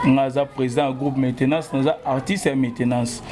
Naza président groupe maintenance, naza artiste et maintenance.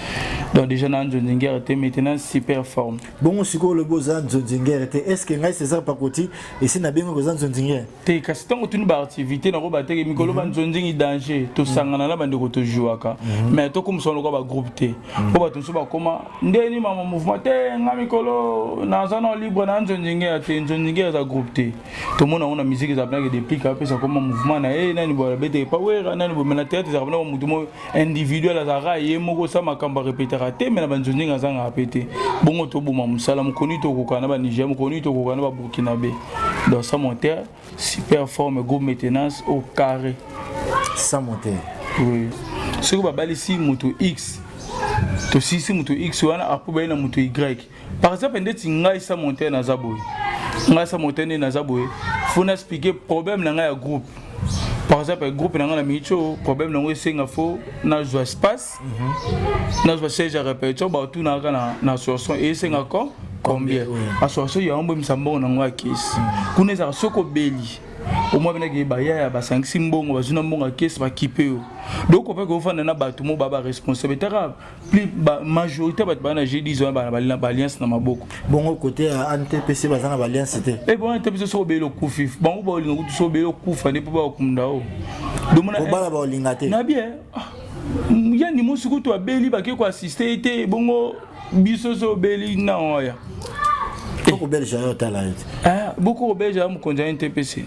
Donc déjà dans Nzonzinger était maintenance super forme. Bon si le boza Nzonzinger était est-ce que ngai César Pakoti et si na bien ko Nzonzinger. Te kasi tango tuni ba activité na ko ba te mikolo ba Nzonzingi danger to sangana na bande ko to jouaka. Mais to comme son ko ba groupe te. Ko ba tunso ba koma ndeni mama mouvement te nga mikolo naza na libre na Nzonzinger te Nzonzinger za groupe te. To mona on a musique za blague depuis ka pesa comme mouvement na nani bo bete pa wera nani bo na tête za bana mutumo individuel za ra yemo sa makamba répéter te mais na banzonzi ngazanga apete bongo to boma musala mukoni to kokana ba Niger mukoni to kokana ba Burkinabe donc ça monter super forme groupe maintenance au carré ça monter oui ce que ba balisi moto X to si moto X wana apobe na moto Y par exemple ndeti ngai ça monter na zaboy ngai ça monter na zaboy faut expliquer problème na ngai groupe. Par exemple, le groupe n'a pas de problème, nous avons un espace, nous avons un siège de répétition, nous avons une association et c'est encore combien? Association, il y a un bon sambo dans la caisse. Nous avons un soko belli. Au moins, il y a un 5 simbons, il y a un caisse qui peut. Donc, on peut faire un bâtiment responsable. La majorité de l'alliance dans ma boucle. Bon, côté NTPC, l'alliance c'était. Et bon, NTPC, c'est le coup fif. Bon, on va le coup fif, il faut pas na bien il y a ni musuku to abeli ba ke ko assister été bongo biso so beli na oya beaucoup belge ya talent beaucoup belge ya mukonja NTPC.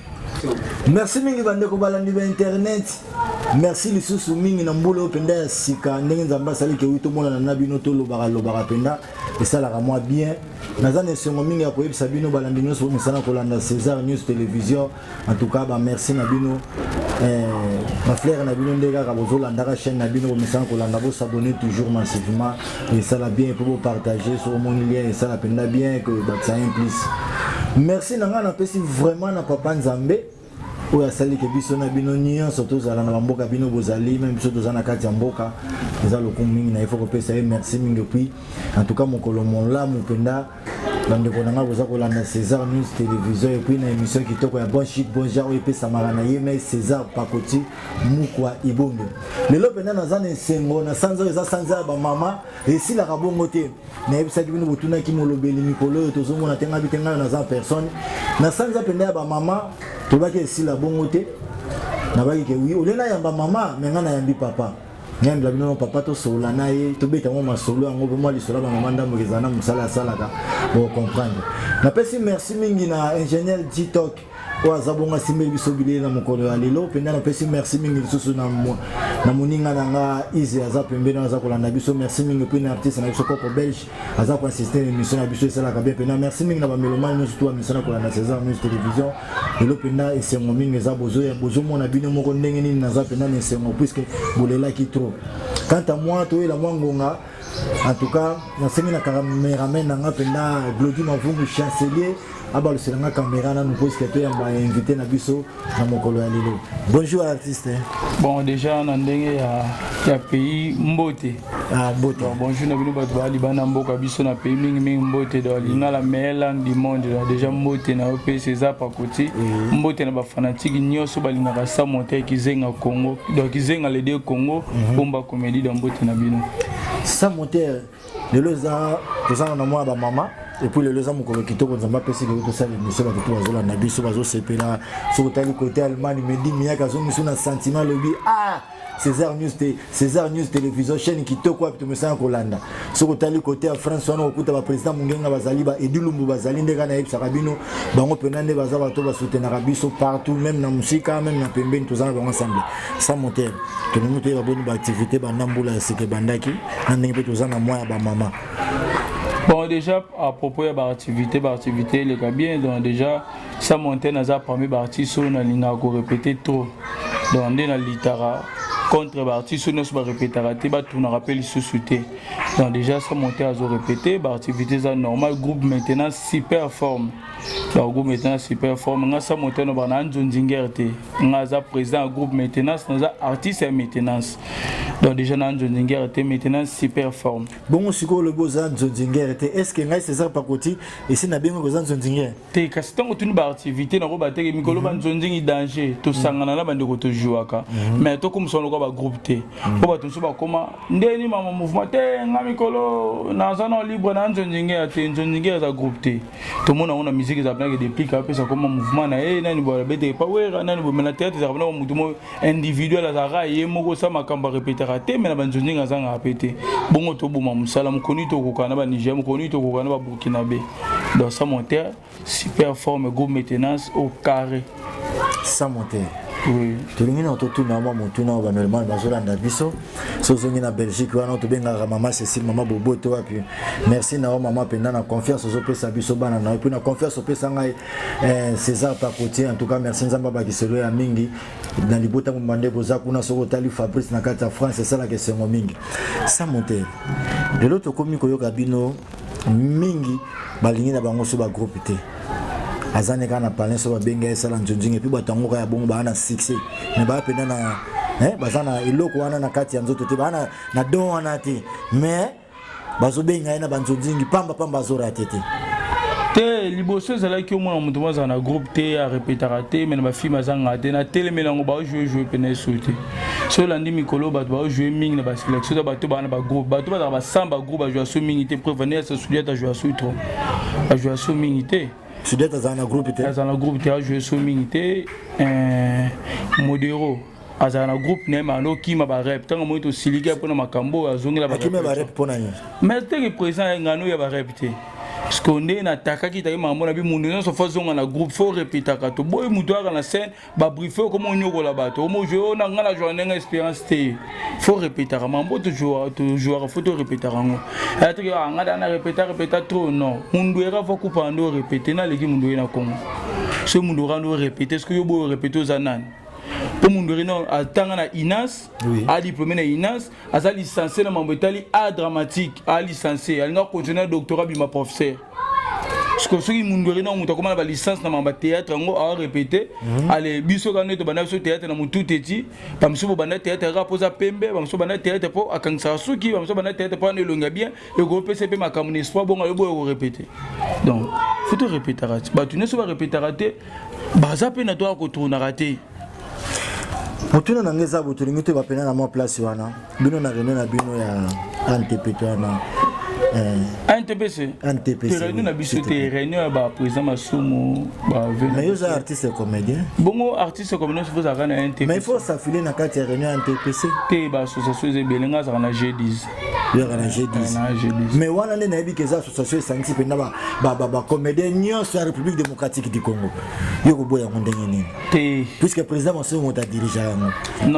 Merci mingi bande ko balandi ba internet. Merci lisusu mingi na mbolo penda sika ndenge nzamba sali ke wito mona na bino to lobara penda et ça la moi bien nazane sengo mingi ya ko yebisa bino balandi nyonso bo misana ko landa César News Télévision en tout cas ba merci na bino ma frère na bino ndeka ka bozo landa ka chaîne na bino bo misana ko landa bo s'abonner toujours massivement et ça la bien pour partager sur mon lien et ça la penda bien que ba ça implique. Merci nanga na pesi vraiment na papa Nzambe ou ya sali ke biso na bino nia surtout za na mboka bino bozali même biso tozana kati ya mboka eza lokumu na il faut que pesa merci mingi puis en tout cas mon kolomon là mon penda bande ko nanga boza ko landa César News Télévision et puis na émission qui toko ya bon chic bon genre et pesa marana mais César Pakoti mukwa ibongo lelo penda na zana sengo na sanza eza sanza ba mama et si la rabongo te na ebisa bino botuna ki molobeli mikolo tozomona tenga bitenga na za personne na sanza penda ba mama to ba ke si la bongo te na ba ke oui olena yamba mama menga na yambi papa nyambi la bino papa to sola na ye to beta mo masolo ngo mo li sola ba mama ndambo kezana musala salaka pour comprendre na pesi merci mingi na ingénieur TikTok o azabonga simeli biso bilé na mokolo ya lelo penda na pesi merci mingi lisusu na moninga nanga izi aza pembe na aza kolanda biso merci mingi pe na artiste na biso koko belge aza ko assister émission na biso sala ka bien penda merci mingi na ba melomane surtout émission na kolanda César News Télévision lelo penda esengo mingi eza bozo mona bino moko ndenge nini na za penda na esengo puisque bolela ki trop quant à moi to la mwangonga en tout cas na sengi na cameraman nanga penda Glody Mavungu chancelier aba le selanga caméra na nous pose que tu m'a invité na biso na mokolo ya lelo. Bonjour artiste. Bon déjà na ndenge ya pays mbote. Mbote. Bonjour na bino bato ba libana mboka biso na pays mingi mbote do linga la meilleure langue du monde déjà mbote na OP César Pakoti. Mbote na ba fanatique nyoso ba linga sa monter kizenga Congo. Donc kizenga les deux Congo bomba comédie dans mbote na bino. Sa monter lelo za tozana na moi ba mama et puis le lezamo ko kitoko nzamba pesi ke to sala mission ba to bazola na biso bazo sepela so tali côté Allemagne me di miaka zo miso na sentiment lobi César News Télévision chaîne kitoko to messana ko landa so tali côté France wana okuta ba président mungenga bazali ba edilumbu bazali ndeka na yebisa kabino bango penande bazaba to ba soutenir biso partout même na musika même na pembeni tozana ba ensemble sans monter que nous te ba bonne ba activité ba nambula seke bandaki na ndenge tozana moya ba mama. Bon, déjà, à propos de l'activité, les gars, bien, donc déjà, ça montait dans la première partie, sur la ligne à répéter trop. Donc, on est dans l'itara, contre partie, sur nous, on va répéter, on a rappelé sous-souté. Donc, déjà, ça montait à répéter, l'activité, c'est normal, groupe maintenant, super forme. le groupe maintenance super forme nga sa monter no bana Nzonzinger te nga za président du groupe maintenance nga artiste et maintenance donc déjà na Nzonzinger te maintenance super forme bon siko le boza Nzonzinger te est-ce que ngai César Pakoti et c'est na bengo za Nzonzinger te kasi tango tuni ba activité na ko ba te mikolo ba Nzonzingi danger to sangana na bande ko to jouaka mais to comme son ko ba groupe te ko ba to so ba koma ndeni mama mouvement te nga mikolo na zana libre na Nzonzinger te Nzonzinger za groupe te to mona on a musique za blanc depuis ka pesa comme mouvement na nani bo bete pa wera nani bo mena tête za bana mutumo individuel za ra ye moko sa makamba répéter te mais na Nzonzinga za nga pété bongo to boma musala mukoni to ko kana ba Niger mukoni to ko kana ba Burkinabé dans sa monter super forme groupe maintenance au carré sans monter. Oui. Tu l'as dit, tu n'as pas monté dans le normalement, je l'ai dit, c'est en Belgique, on a tout bien maman Cécile, maman Bobo, toi puis merci na maman pendant la confiance aux opé sabiso bana na puis na confiance au pesangai César Pakoti en tout cas merci nzamba ba kiselo ya mingi dans les botans mandé boza kuna soko tali Fabrice na carte France c'est ça la question mingi sans monter de l'autre commis koyoka bino mingi balingi na bango so ba groupe te azane kana parler so ba benga esala Nzonzinga puis batango ya bongo ba na succès mais ba pena na bazana iloko wana na kati ya nzoto te bana na don wana te mais bazo benga ina Nzonzinga pamba zora tete te liboso ezala ki omona mutu maza na groupe te a répétera te mais ba film azanga te na télé melango ba jouer pena sauter so landi mikolo ba jouer mingi na ba sélection ba to ba na ba groupe ba to ba samba groupe ba jouer so mingi te prévenir ça soulier ta jouer so trop ba jouer so mingi te Sudette dans un groupe te dans un groupe te a jouer so mingi te modéro azana groupe nema no kima ba rep tanga moito silika pona makambo azongela ba kima ba rep pona ni mais te que présent ngano ya ba rep te parce qu'on est na takaki ta mambo na bi mundu no so fazonga na groupe faut répéter ka to boy mutu aka na scène ba briefer comme nyoko la bato mo jo na ngala journée expérience te faut répéter mambo toujours faut to répéter ngo et que ngada na répéter trop non mundu era faut couper ando répéter na leki mundu na kongo ce mundu rando répéter ce que yo bo répéter aux anan pour mon réunion à Tangana Inas, à diplômé na Inas, à sa licencié dans mon Italie à dramatique, à licencié, à continuer doctorat bima professeur. Parce que ceux qui m'ont réunion ont commencé la licence dans mon théâtre, à répéter, allez biso quand nous bana sur théâtre dans mon tout petit, pas monsieur bana théâtre rapose à Pembe, pas monsieur bana théâtre pour à Kansasuki, pas monsieur bana théâtre pour ne longa bien, le groupe PCP ma comme espoir bon le beau répéter. Donc faut te répéter raté. Bah tu ne sais pas répéter raté, bah ça peut na toi ko tourner raté. Mutuna na ngeza butulingi te bapena na mo place wana bino na réunion na bino ya NTP wana NTPC NTPC réunion na biso te réunion ba président Masumu ba mais yo za artiste comédien bongo artiste comédien faut ça na NTPC mais il faut s'affiler na carte réunion NTPC te ba association ze belenga za na G10 yo na G10 mais wana ne na bi keza association santi pena ba comédien nyonso ya République démocratique du Congo yo ko boya ndenge nini te puisque président Masumu ta diriger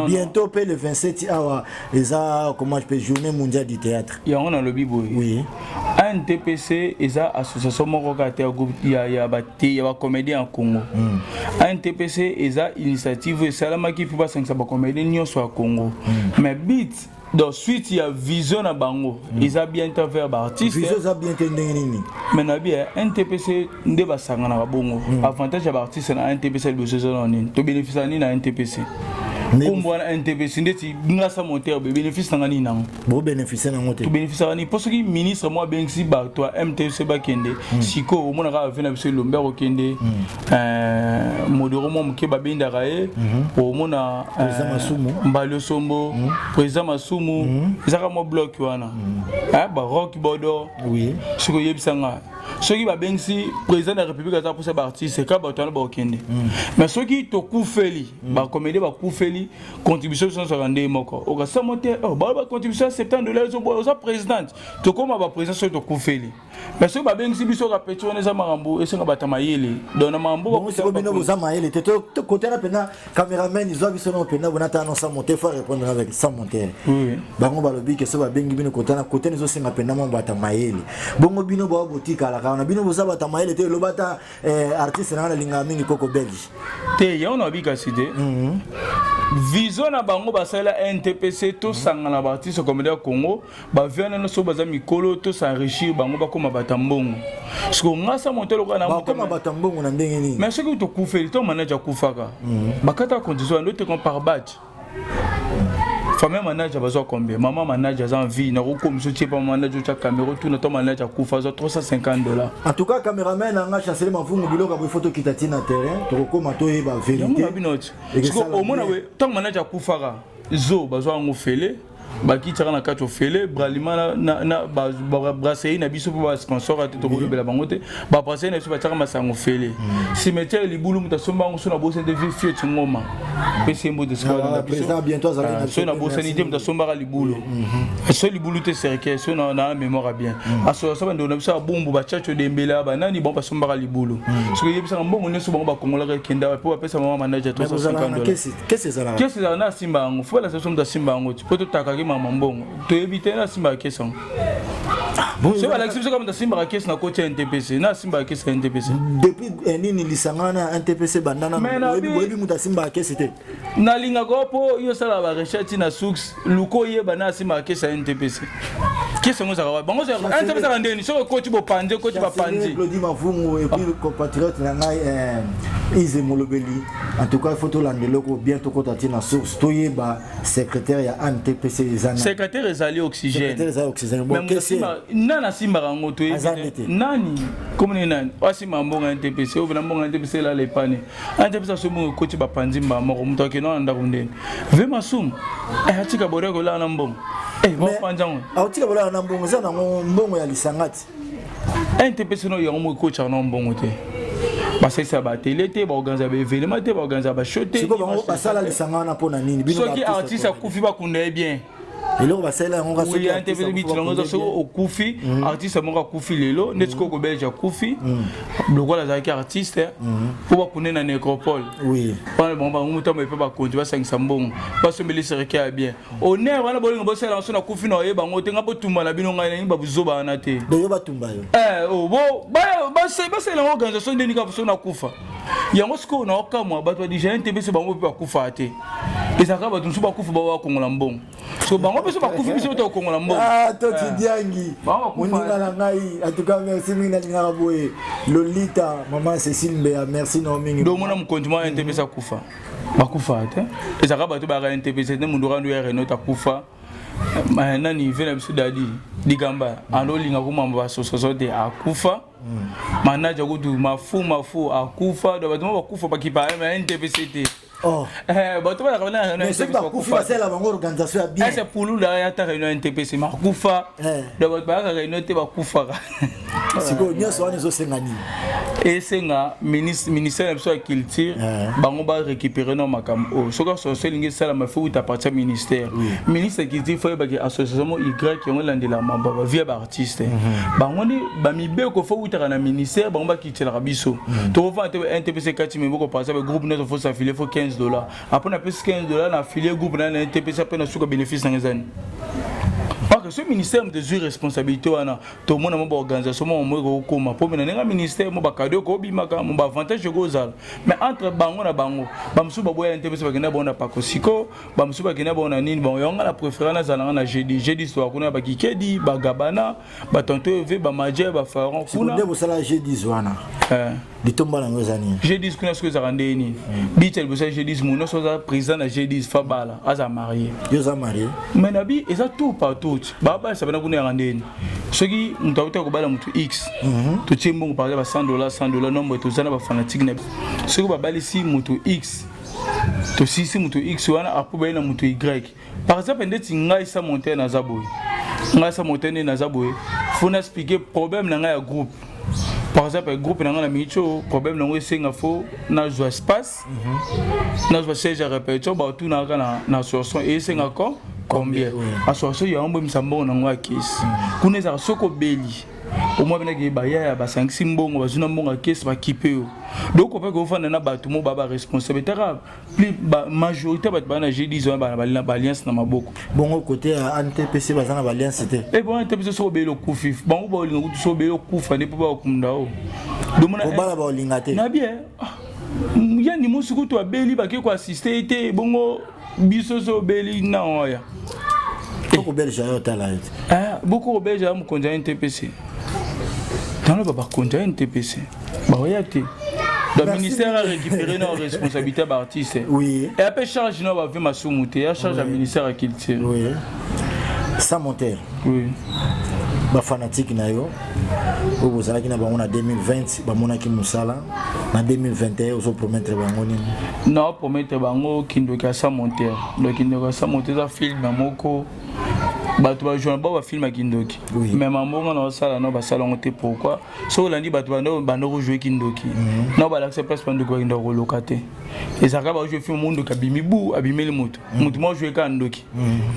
bientôt pe le 27 awa eza comment je peux journée mondiale du théâtre ya on a le bibo oui NTPC eza association moko ka te groupe ya ba comédien en Congo NTPC eza initiative esalamaki pour basangisa ba comédien nyonso ya Congo mais bit donc suite il y a vision na bango ils a bien intervers ba artiste vision za bien tendenge nini mais na bien NTPC nde basangana ba bongo avantage ya ba artiste na NTPC le besoin na nini to bénéficier ni na NTPC kumbo na NTPC ndeti ngasa monteur be bénéfice na nini nango bo bénéficier na ngote to bénéficier ni parce que ministre moi bengsi ba toi MTC ba kende siko o mona ka vena biso lomber o kende modero mo mke ba benda kae o mona président Masumu mbalo sombo président Masumu zaka mo bloc wana ba rock bodo oui siko yebisanga soki ba bengsi président de la République za pour ces artistes ka ba tona ba kende mais soki to kufeli ba comédie ba kufeli contribution sur rende moko o ka samonter ba contribution $70 au za présidente to koma ba président so to kufeli mais soki ba bengsi biso ka petone za marambo esenga batamayele dona mambo ba ko bino boza mayele te to côté na pena cameraman ils ont biso no pena bonata non samonter faut répondre avec samonter oui bango ba lobi ke so ba bengi bino côté nizo senga pena mo batamayele bongo bino ba botika la kana bino boza batamayele te lobata artiste na linga mingi koko belge te ya on a bika cité vision na bango basala NTPC to sangana ba artiste comédien Congo ba viana no so baza mikolo to s'enrichir bango ba koma batambongo siko ngasa montelo kana ba koma batambongo na ndenge nini mais ce que to kufeli to manager kufaka bakata condition ndo te compare batch famille manager bazo combien maman manager za envie na ko comme so tiepa manager cha caméra tout na to manager kufa za $350. En tout cas caméraman nga chancelier mafungu biloko ba photo kitati na terrain to ko ma to yeba vérité parce que au moins we tant manager kufaka zo bazo ngo fele baki tira na kato fele bralima na brasserie na biso pour sponsor ati to ko bela bangote ba brasserie na biso ba tira masango fele cimetière libulu muta somba ngo sona bosse de vie fiet ngoma pesi mbo de squad président bientôt ça va so na bosse ni muta somba libulu so libulu te serke so na mémoire bien aso so bando na biso bombo ba chacho de mbela ba nani bon ba somba libulu parce que yebisa mbongo ne so bon ba kongola kenda pour pesa mama manager $350. Qu'est-ce que ça na simba ngo faut la session de simba ngo tu peux te takaki mama mbongo to éviter na simba kesa bon c'est la exception comme de simba kesa na côté NTPC na simba kesa NTPC depuis nini lisangana NTPC bandana webi muta simba kesa te na linga gopo yo sala ba recherche na source luko yeba na simba kesa NTPC kesa ngo za bango za NTPC bandeni so ko ti bo pande ko ti ba pande Claudie Mavungu et puis compatriote na ngai Ize Molobeli en tout cas photo landeloko bientôt ko tati na source to yeba secrétaire ya NTPC zana secrétaire ezali oxygène bon qu'est-ce nana simba rango to nani comme nani wasima mbonga NTPC o vena mbonga NTPC la lepane NTPC so mo ko ti ba pandi mama ko mto ke no anda kundeni ve masum atika boreko la na mbongo bon panjango atika bola na mbongo zana mbongo ya lisangati NTPC no yango mo ko cha na mbongo te parce que ça va télé te ba organiser ba événement te ba organiser ba show te siko bango basala lisangana pona nini bino soki artiste akufi ba kunde bien eloko basala ngo soki NTPC bitlongo so okufi artiste mo akufi lelo netiko ko belge akufi lokola za ki artiste pour ba kunde na nécropole oui pas bon ba muto mo pe ba konti ba 500 mbongo ba so mbeli sereka bien honneur wana bolingo bo sala so na kufi na yeba ngote nga botumba na bino ngai ba buzoba na te do yoba tumba yo bo ba c'est la organisation de nika so na kufa yango siko na okamwa bato déjà NTPC bango pe ba kufa te ezaka bato nsu ba kufa ba kongola mbongo so bango pe so ba kufi biso to kongola mbongo to tidiangi moninga na ngai en tout cas merci mingi na linga boye Lolita maman Cécile Mbea merci no mingi do mona mkontima NTPC kufa ba kufa te ezaka bato ba NTPC ne mundu randu ya Renault akufa nani vena biso dadi digamba alolinga ko mamba association de akufa manager kudu mafu akufa do bato bakufa bakipa NTPC te bato ba kana na NTPC bakufa c'est la bango organisation bien c'est pour la ya ta réunion NTPC makufa do bato ba réunion te bakufa siko nyoso wana zo sengani et senga ministère de la culture bango ba récupérer no makambo soka so selingi sala mafu ta partir ministère ministre culture faut ba association Y qui on landela mamba via ba artiste bango ni ba mibe ko faut ta na ministère bango ba kitela biso to va NTPC kati me ko passer ba groupe notre faut s'affiler faut $15 après on a plus $15 na affilié groupe na NTPC après na suka bénéfice na ngezani. Parce que ce ministère de responsabilité wana to mona mo organisation mo mo ko ma po mena nga ministère mo ba cadeau ko bimaka mo ba avantage ko zala mais entre bango na bango ba msu ba boya NTPC ba kena bona pa ko siko ba msu ba kena bona nini bon yonga la préférence na zala na jeudi soir kuna ba kikedi ba gabana ba tonto ve ba maje ba faron kuna ndebo sala jeudi wana litomba na ngozani jeudi kuna ce que za rendeni bitel bo sa jeudi mo no so za président na jeudi fabala aza marié yo za marié mais nabi eza tout partout baba sabana kuna ngandeni soki mutauta ko bala mutu X to timbongo par exemple $100 nombre to zana ba fanatique na soki babali si mutu X to si mutu X wana apobe na mutu Y par exemple ndeti ngai sa monter na zaboy ngai sa monter na zaboy faut expliquer problème na ngai ya groupe. Par exemple, le groupe na micho problème na wesenga fo na zo espace na zo siège répétition ba tout na association et senga ko combien association ya mbo msambo na ngwa kesi kuna za soko beli au moins bena ke ba ya ba 5 mbongo bazuna mbongo kesi ba kipeo donc on peut ko fana na bato mo baba responsabilité plus ba majorité ba na jeudi zo ba alliance na maboko bongo côté NTPC bazana ba alliance te et bon NTPC so belo kufi bango ba olinga kutu so belo kufa ne pa kumndao domona ko bala ba olinga te na bien yani musuku to abeli ba ke ko assister te bongo bisoso beli na oya beaucoup belge ayo tala beaucoup belge am konja NTPC dans le konja NTPC ba oyate le ministère a récupéré nos responsabilités d'artistes. Oui. Et après charge nous va faire ma soumouté, à charge du ministère à culture. Oui. Ça monter. Oui. Ba fanatique na yo. Vous savez qu'il na bango na 2020, ba mona ki musala. Na 2021 vous promettre bango ni. Non, promettre bango kindoka ça monter. Donc kindoka ça monter ça film moko. Bato ba joindre ba film à Kindoki. Mais maman on a ça non ba salon te pourquoi? So lundi bato bando jouer Kindoki. Non ba l'accepter place pendant que Kindoki locaté. Et ça va jouer film monde ka bimibu abimé le moto. Moto moi jouer Kindoki.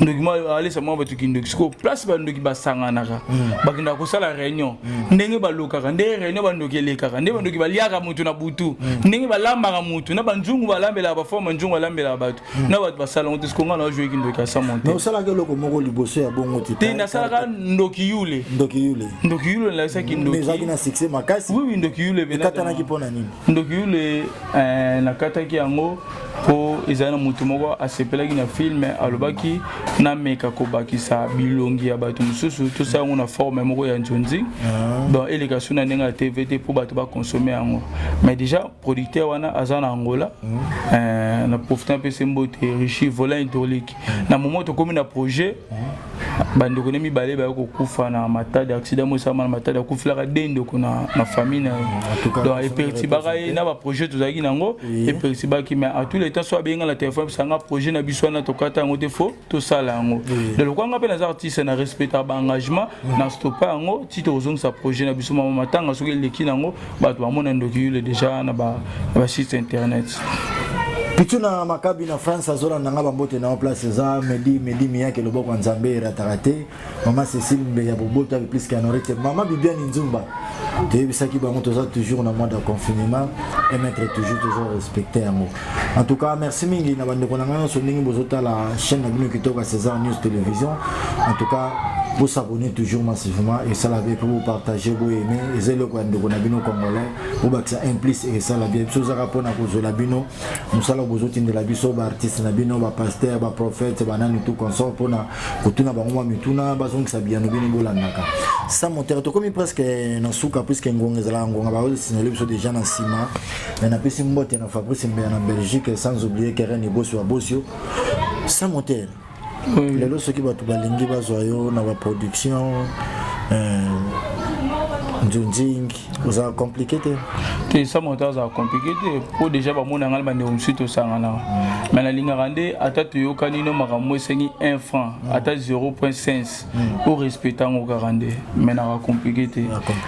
Donc moi aller ça moi bato Kindoki. Ko place bando ki ba sanganaka. Ba kinda ko sala réunion. Ndenge ba lokaka ndenge réunion bando ki lekaka. Ndenge bando ki ba liaka moto na butu. Ndenge ba lamba moto na banjungu ba lambela ba forme njungu lambela bato. Na bato ba salon te ko ngana jouer Kindoki à ça monter. Non ça la que loko moko liboso bongo te na sala ndoki yule la saki ndoki mais zaki na succès makasi oui ndoki yule bena katana ki pona nini ndoki yule na kataki yango po ezana mutu moko asepelaki na film alobaki na meka ko bakisa bilongi ya bato mususu to sa ngona forme moko ya njonzi donc eleka suna nenga TVT po bato ba consommer yango mais déjà producteur wana azana Angola na profitant pe sembote richi volant hydraulique na moment to komi na projet bande ko nemi balé ba ko kufa na matade accident mo sama na matade kufila ka dendo ko na famille donc et petit bagaille na ba projet to zaki nango et petit baki mais à tous les temps so benga la téléphone sanga projet na biso na to kata ngo te fo to sala ngo de lo kwanga pe na artiste na respecter ba engagement na stopper ngo ti to zong sa projet na biso mama matanga so ke leki nango ba to mona ndoki le déjà na ba site internet. Pituna makabi na France azola nanga bambote na place za Medi Miyake loboko nzambe ratarate maman Cécile Mbeya bobota plus qu'anorete maman Bibiane Nzumba te bisaki bango toza toujours na mois de confinement et mettre toujours respecter yango. En tout cas merci mingi na bande konanga so ndingi bozota la chaîne na bino kitoka César News Télévision. En tout cas vous s'abonner toujours massivement et ça la bien pour vous partager vous aimer et c'est le quoi de konabino congolais vous baksa implice et ça la bien chose à rapona ko la bino musala bozoti de la biso ba artiste na bino ba pasteur ba prophète ba nani tout consort pona kotuna bango mituna bazongi sabiano bino bolandaka ça monter to comme presque na suka puisque ngongezala ngonga ba signaler biso déjà na sima mais na pesi mbote na Fabrice Mbeya na Belgique sans oublier Keren Bosso à Bossio ça monter les autres qui vont tout balingi bazoyo na ba production Njunjing, vous avez compliqué ça montage a compliqué pour déjà ba mona ngal bande umsito sangana mais la ligne rande ata to yokani no makamwe sengi 1 franc ata 0.5 pour respecter ngo garande mais na compliqué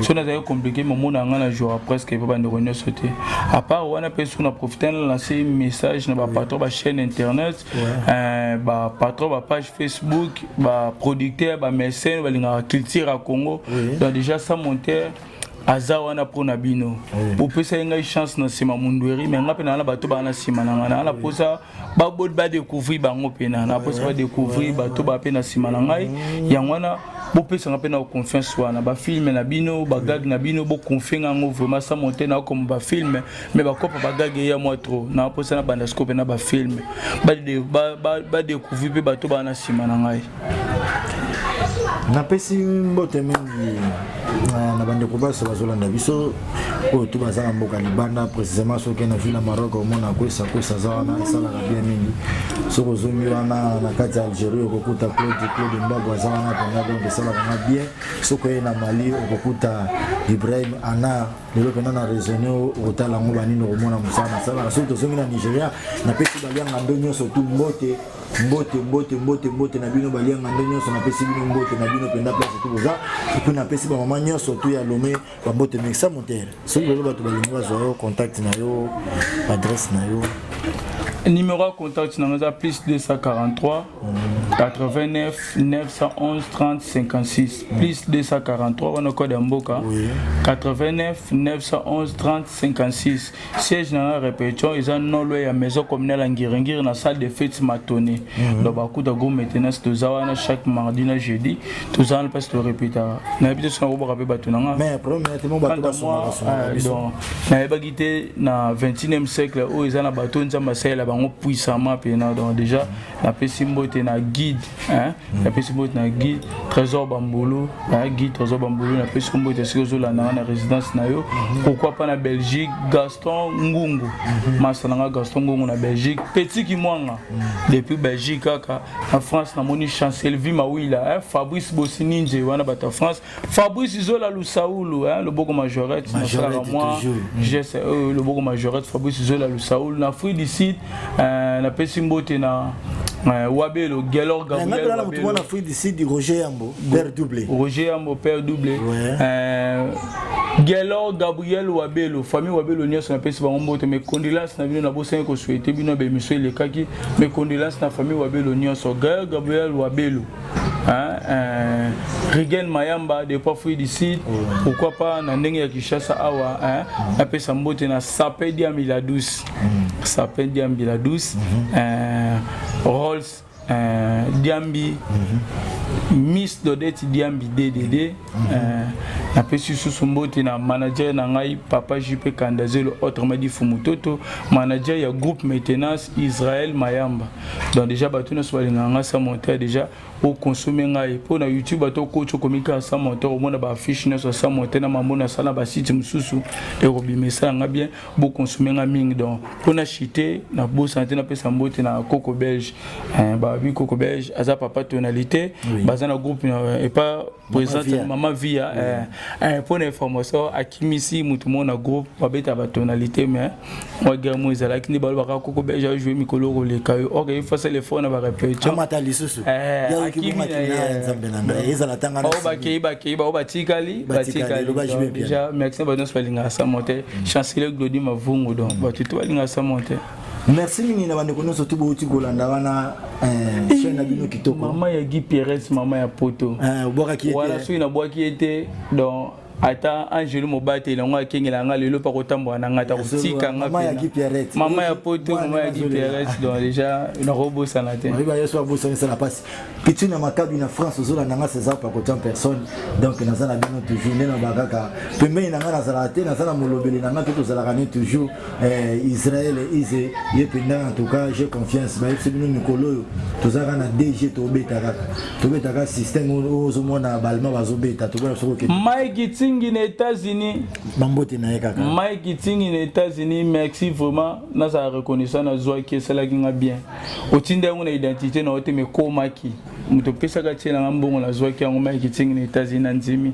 so na za compliqué mais mona ngana jour presque pas bande renyo sauter à part on a personne na profiter lancer message na ba patron ba chaîne internet ba patron ba page Facebook ba producteur ba mécène ba linga culture à Congo donc déjà ça monter azawana pour nabino pour pesa nga chance na sima mundweri mais nga pena na bato ba na sima na na posa ba bod ba découvrir bango pena na posa ba découvrir bato ba pena sima na ngai yangwana bo pesa nga pena confiance wana ba film na bino ba gag na bino bo confiance ngo vraiment ça monter na comme ba film mais ba kopa ba gag ya moi trop na posa na banda scope na ba film ba découvrir pe bato ba na sima na ngai na pesi mbote mingi na bande ko basa bazolanda biso o to bazala mboka libanda précisément so ke na ville Maroc au mona ko sa zawana sala la bien mingi so ko zomi wana na kati Algérie ko kuta Claude Mbago zawana penda donc sala na bien so ko na Mali ko kuta Ibrahim Ana lelo pena na raisonner o tala ngo bani no mona musana sala so to zomi na Nigeria na pesi balianga ndonyo so tu mbote na bino balianga ndonyo so na pesi bino mbote na bino penda place tout ça et puis na pesi ba maman nyo surtout ya Lomé ba mbote mixa monter so lelo bato balingwa zo contact na yo adresse na yo numéro de contact na plus 243 89 911 30 56 plus 243 on a code Mboka 89 911 30 56 siège dans la répétition ils ont non loin à maison communale en Ngirengir dans la salle de fête Matone donc beaucoup de gros maintenance tous à chaque mardi na jeudi tous à parce que répéter na habitude sur on va rappeler batunanga mais premièrement bateau donc na ba gité na 21e siècle où ils ont la bateau nzamba ça la bango puissamment pena donc déjà na pesimbo te na guide hein na pesimbo na guide trésor bambolo guide trésor bambolo na pesimbo te sur la na résidence na yo pourquoi pas na Belgique Gaston Ngungu masalanga Gaston Ngungu na Belgique petit qui mwanga depuis Belgique kaka en France na moni chancelier Vimawila Fabrice Bosininje wana bata France Fabrice Zola Lusaulu le boko majorette na sala moi je sais le boko majorette Fabrice Zola Lusaulu na Afrique du Sud na pesimbo te na Wabelo Gelor Gabriel Wabelo na Afrique du Sud Roger Yambo père doublé père doublé Gelor Gabriel Wabelo famille Wabelo nyos na pesi bango te mes condoléances na bino na bosa ko souhaiter bino be monsieur le kaki mes condoléances na famille Wabelo nyos Gabriel Wabelo Rigen Mayamba de Afrique du Sud pourquoi pas na ndenge ya Kishasa awa na pesa mbote na Sapé Diambila douce Sapé Diambila douce Rolls Diambi Miss Dodette Diambi DDD na pesi sous mbote na manager na ngai papa JP Kandazelo autrement dit Fumutoto manager ya groupe maintenance Israël Mayamba donc déjà batuna so balinganga sa monter déjà au consommer ngai pour na YouTube bato coach komika sa monter au mona ba affiche na so sa monter na mamona sala ba site mususu et robimesa nga bien bo consommer nga ming donc pour na chité na bo santé na pesa mbote na Coco Belge ba bi Coco Belge aza papa tonalité bazana groupe et pas présente maman via pour l'information akimisi mutu mona groupe babeta ba tonalité mais moi gamo ezala kini balo baka Coco Belge a joué mikolo ko le kayo OK il faut le phone ba répéter amata lisusu akimi nzambe nanga ezala tanga na ba batikali déjà merci bonne soirée sa monter chancelier Glody Mavungu donc batuto balinga sa monter merci mingi na bandeko nyonso tu bouti kolanda wana chaîne na bino kitoko maman ya Guy Perez maman ya poto boka ki voilà so ina boki était donc ata Angelo Mobate longa kengela nga lelo pa kotambo na ngata kotika nga maman ya Guy Perez maman ya poto maman ya Guy Perez donc déjà na robo sanate oui ba yeso bosa ça la passe petit na makabi na France ozola nanga César pa kotam personne donc naza na bino toujours na bakaka pembe na nga na zalate naza na molobeli na nga to zala gagner toujours Israël Ize yependa en tout cas j'ai confiance ba yeso bino Nikolo to zala na DG to beta ka système ozo mona balma bazobeta to bona soko ke Mike Tingi na États-Unis bambote na kaka Mike Tingi na États-Unis merci vraiment na sa reconnaissance na joie qui cela qui nga bien otinde ngona identité na ote me komaki muto pesa ka tshela ngambongo la joie qui ngo Mike Tingi na États-Unis na nzimi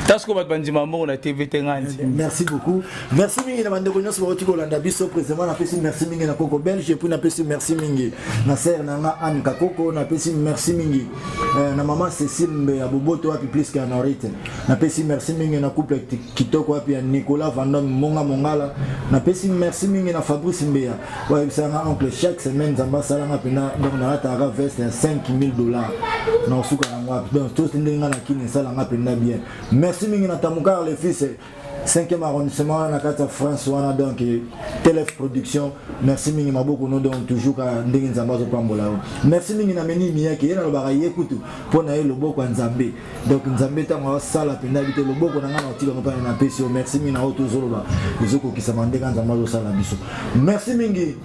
tasko bat bandima mbongo na TV tenganti merci beaucoup merci mingi na bandeko nyonso ba otiko landa biso président na pesi merci mingi na Coco Belge puis na pesi merci mingi na sœur na nga Anne Kakoko na pesi merci mingi na maman Cécile Mbe aboboto wapi plus que Norite na pesi merci mingi na couple kitoko wapi ya Nicolas Vandom Monga Mongala na pesi merci mingi na Fabrice Mbeya wa bisanga oncle chaque semaine zamba sala nga pena donc na lata ga veste ya $5,000 na suka na ngwa donc tout ndinga na kini sala nga pena bien merci mingi na Tamukar le fils 5e arrondissement na kata France wana donc Telef production merci mingi maboko no donc toujours ka ndenge nzamba zo pambola merci mingi na meni miyake na lobaka yekutu pona ye loboko nzambe donc nzambe tango sala penda bite loboko na ngana otila ngapa na pesi merci mingi na auto zoloba ezoko kisamande ka nzamba zo sala biso merci mingi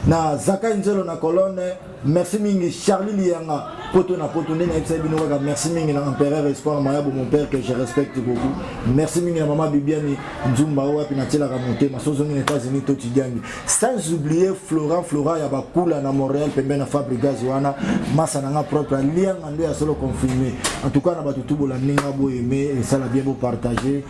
na Zaka Nzelo na colonne merci mingi Charlie Lianga poto na poto ndena epsa bino ka merci mingi na empereur espoir mayabo mon père que je respecte beaucoup merci mingi na maman Bibiani Nzumba wapi na tela ka monter masozo ngi États-Unis to tidiangi sans oublier Flora ya bakula na Montréal pembe na Fabrigaz wana masa na nga propre Lianga ndo ya solo confirmé en tout cas na batutu bola ninga bo aimer et ça la bien beau partager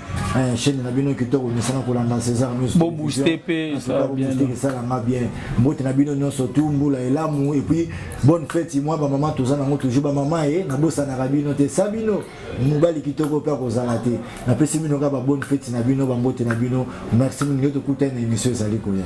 chaîne na bino kitoko ni sana kolanda César News bo booster pe ça bien ça la bien mbote na bino nyonso tumbula elamu et puis bonne fête moi ba maman tozana ngo toujours ba maman na bosa na rabino te sabino mobali kitoko pa kozala te na pesi bino ka ba bonne fête na bino ba mbote na bino merci mingi to kutana émission ezali koya